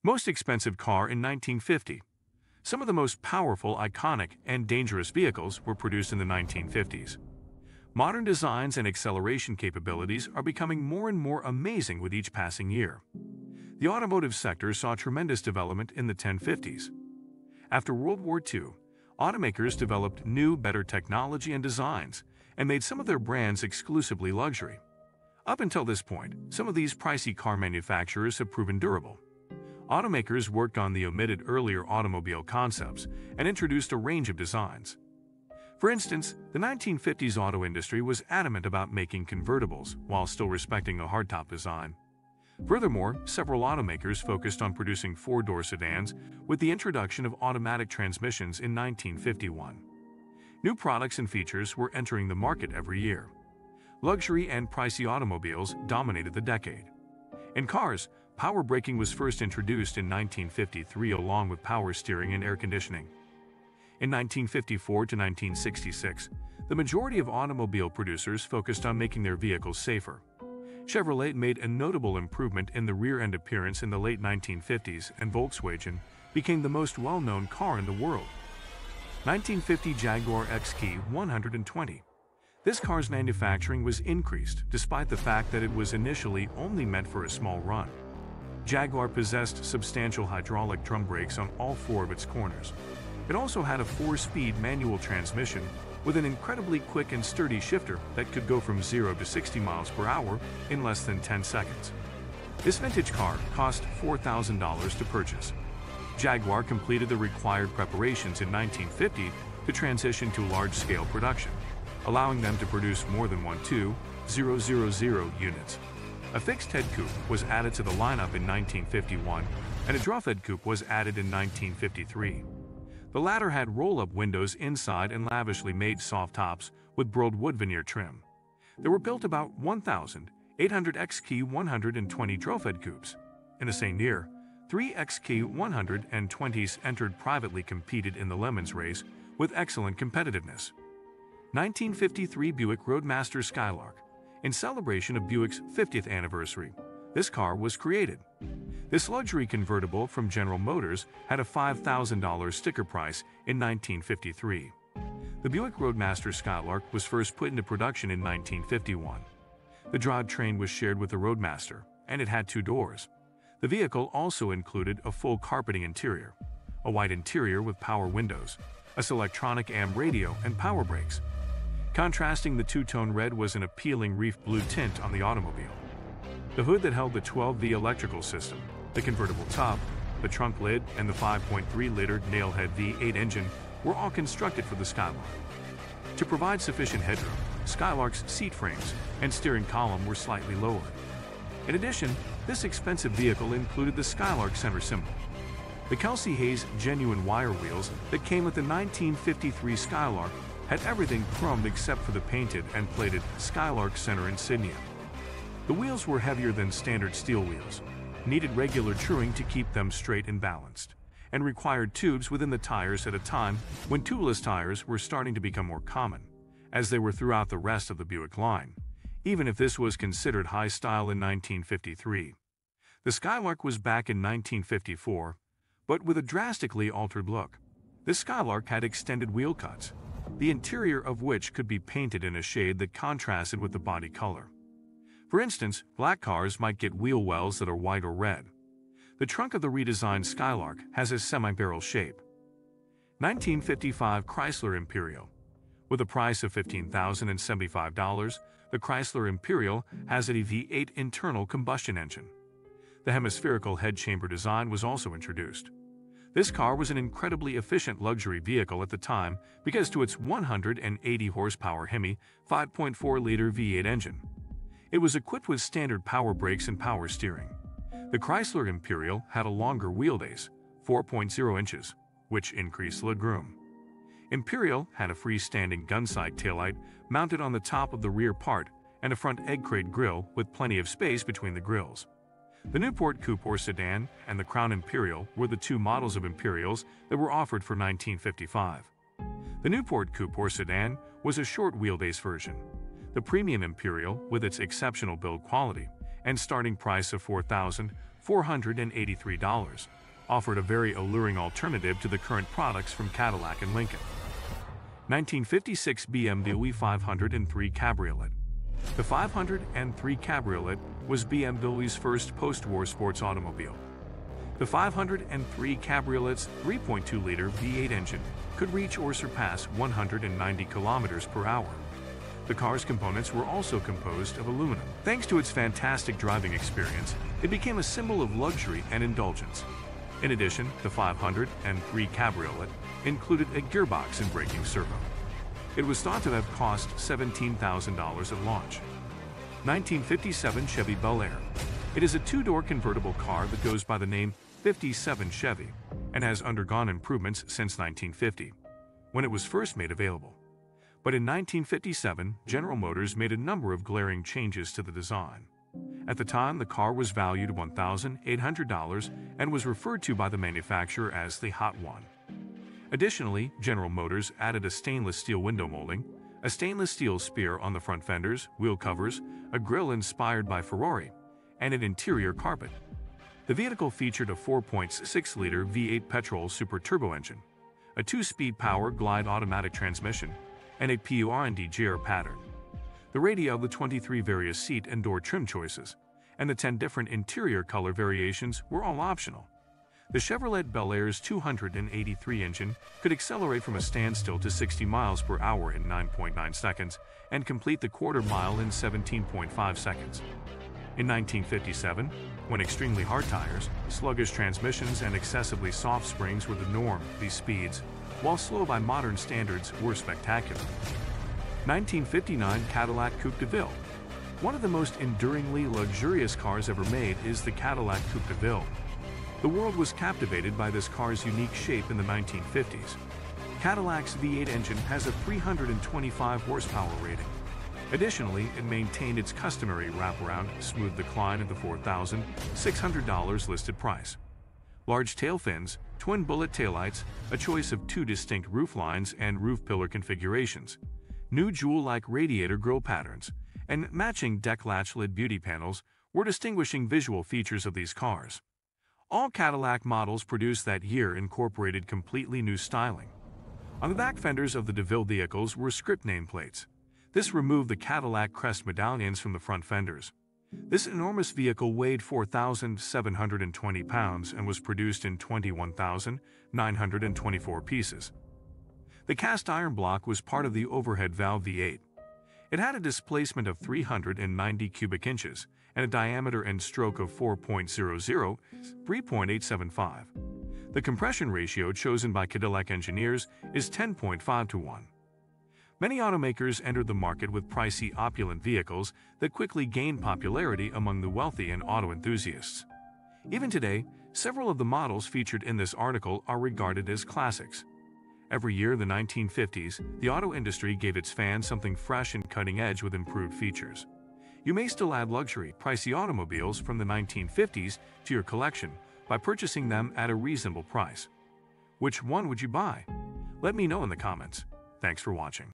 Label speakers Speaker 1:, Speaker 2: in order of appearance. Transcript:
Speaker 1: Most expensive car in 1950. Some of the most powerful, iconic, and dangerous vehicles were produced in the 1950s. Modern designs and acceleration capabilities are becoming more and more amazing with each passing year. The automotive sector saw tremendous development in the 1050s. After World War II, automakers developed new, better technology and designs, and made some of their brands exclusively luxury. Up until this point, some of these pricey car manufacturers have proven durable. Automakers worked on the omitted earlier automobile concepts and introduced a range of designs. For instance, the 1950s auto industry was adamant about making convertibles while still respecting a hardtop design. Furthermore, several automakers focused on producing four-door sedans with the introduction of automatic transmissions in 1951. New products and features were entering the market every year. Luxury and pricey automobiles dominated the decade. In cars, power braking was first introduced in 1953 along with power steering and air conditioning. In 1954 to 1966, the majority of automobile producers focused on making their vehicles safer. Chevrolet made a notable improvement in the rear-end appearance in the late 1950s, and Volkswagen became the most well-known car in the world. 1950 Jaguar XK 120. This car's manufacturing was increased despite the fact that it was initially only meant for a small run. Jaguar possessed substantial hydraulic drum brakes on all four of its corners. It also had a 4-speed manual transmission with an incredibly quick and sturdy shifter that could go from 0 to 60 miles per hour in less than 10 seconds. This vintage car cost $4,000 to purchase. Jaguar completed the required preparations in 1950 to transition to large-scale production, allowing them to produce more than 120,000 units. A fixed head coupe was added to the lineup in 1951, and a drawfed coupe was added in 1953. The latter had roll-up windows inside and lavishly made soft tops with burled wood veneer trim. There were built about 1,800 XK 120 drawfed coupes. In the same year, 3 XK 120s entered privately competed in the Lemons race with excellent competitiveness. 1953 Buick Roadmaster Skylark. In celebration of Buick's 50th anniversary, this car was created. This luxury convertible from General Motors had a $5,000 sticker price in 1953. The Buick Roadmaster Skylark was first put into production in 1951. The drivetrain was shared with the Roadmaster, and it had 2 doors. The vehicle also included a full carpeting interior, a white interior with power windows, a Selectronic AM radio, and power brakes. Contrasting the two-tone red was an appealing reef blue tint on the automobile. The hood that held the 12V electrical system, the convertible top, the trunk lid, and the 5.3-liter nailhead V8 engine were all constructed for the Skylark. To provide sufficient headroom, Skylark's seat frames and steering column were slightly lowered. In addition, this expensive vehicle included the Skylark center symbol. The Kelsey Hayes genuine wire wheels that came with the 1953 Skylark had everything chromed except for the painted and plated Skylark center insignia. The wheels were heavier than standard steel wheels, needed regular truing to keep them straight and balanced, and required tubes within the tires at a time when tubeless tires were starting to become more common, as they were throughout the rest of the Buick line, even if this was considered high style in 1953. The Skylark was back in 1954, but with a drastically altered look. The Skylark had extended wheel cuts, the interior of which could be painted in a shade that contrasted with the body color. For instance, black cars might get wheel wells that are white or red. The trunk of the redesigned Skylark has a semi-barrel shape. 1955 Chrysler Imperial. With a price of $15,075, the Chrysler Imperial has a V8 internal combustion engine. The hemispherical head chamber design was also introduced. This car was an incredibly efficient luxury vehicle at the time because to its 180 horsepower Hemi 5.4-liter V8 engine. It was equipped with standard power brakes and power steering. The Chrysler Imperial had a longer wheelbase, 4.0 inches, which increased legroom. Imperial had a freestanding gun-sight taillight mounted on the top of the rear part and a front egg crate grille with plenty of space between the grilles. The Newport Coupe or Sedan and the Crown Imperial were the 2 models of Imperials that were offered for 1955. The Newport Coupe or Sedan was a short wheelbase version. The Premium Imperial, with its exceptional build quality and starting price of $4,400, $483, offered a very alluring alternative to the current products from Cadillac and Lincoln. 1956 BMW 503 Cabriolet. The 503 Cabriolet was BMW's first post-war sports automobile. The 503 Cabriolet's 3.2-liter V8 engine could reach or surpass 190 kilometers per hour. The car's components were also composed of aluminum. Thanks to its fantastic driving experience, it became a symbol of luxury and indulgence. In addition, the 503 Cabriolet included a gearbox and braking servo. It was thought to have cost $17,000 at launch. 1957 Chevy Bel Air. It is a two-door convertible car that goes by the name 57 Chevy and has undergone improvements since 1950, when it was first made available. But in 1957, General Motors made a number of glaring changes to the design. At the time, the car was valued at $1,800 and was referred to by the manufacturer as the Hot One. Additionally, General Motors added a stainless steel window molding, a stainless steel spear on the front fenders, wheel covers, a grille inspired by Ferrari, and an interior carpet. The vehicle featured a 4.6-liter V8 petrol super turbo engine, a 2-speed power glide automatic transmission, and a PUR&D gear pattern. The radio of the 23 various seat and door trim choices, and the 10 different interior color variations were all optional. The Chevrolet Bel Air's 283 engine could accelerate from a standstill to 60 miles per hour in 9.9 seconds and complete the quarter mile in 17.5 seconds. In 1957, when extremely hard tires, sluggish transmissions, and excessively soft springs were the norm, these speeds, while slow by modern standards, were spectacular. 1959 Cadillac Coupe de Ville. One of the most enduringly luxurious cars ever made is the Cadillac Coupe de Ville. The world was captivated by this car's unique shape in the 1950s. Cadillac's V8 engine has a 325 horsepower rating. Additionally, it maintained its customary wraparound, smooth decline at the $4,600 listed price. Large tail fins, twin bullet taillights, a choice of 2 distinct roof lines and roof pillar configurations, new jewel-like radiator grille patterns, and matching deck latch lid beauty panels were distinguishing visual features of these cars. All Cadillac models produced that year incorporated completely new styling. On the back fenders of the DeVille vehicles were script nameplates. This removed the Cadillac crest medallions from the front fenders. This enormous vehicle weighed 4,720 pounds and was produced in 21,924 pieces. The cast iron block was part of the overhead valve V8. It had a displacement of 390 cubic inches and a diameter and stroke of 4.00, 3.875. The compression ratio chosen by Cadillac engineers is 10.5 to 1. Many automakers entered the market with pricey, opulent vehicles that quickly gained popularity among the wealthy and auto enthusiasts. Even today, several of the models featured in this article are regarded as classics. Every year in the 1950s, the auto industry gave its fans something fresh and cutting-edge with improved features. You may still add luxury, pricey automobiles from the 1950s to your collection by purchasing them at a reasonable price. Which one would you buy? Let me know in the comments. Thanks for watching.